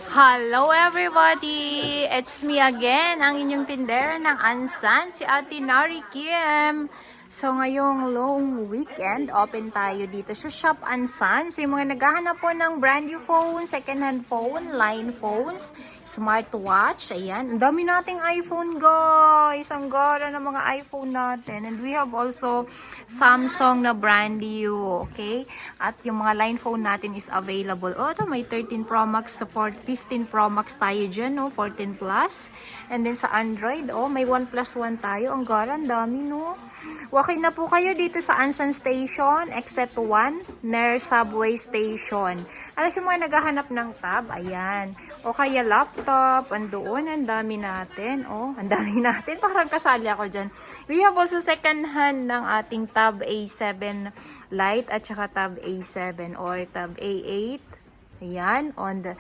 Hello everybody! It's me again, ang inyong tindera ng Ansan, si Ate Nari Kim. So ngayong long weekend, open tayo dito sa Shop Ansan. So yung mga naghahanap po ng brand new phone, second hand phone, line phones, smartwatch, ayan. Ang dami nating iPhone guys! Ang gara ng mga iPhone natin. And we have also Samsung na brand new, okay? At yung mga line phone natin is available. Oh, ito may 13 Pro Max support, 15 Pro Max tayo dyan, no? 14 Plus. And then sa Android, oh, may 1 plus 1 tayo. Ang gara, ang dami, no? Walk-in na po kayo dito sa Ansan Station, exit 1, near Subway Station. Alam yung mga naghahanap ng tab, ayan. O kaya laptop, andoon, ang dami natin. Oh, ang dami natin. Parang kasali ako dyan. We have also second hand ng ating tab A7 Lite at saka tab A7 or tab A8. Ayan, on the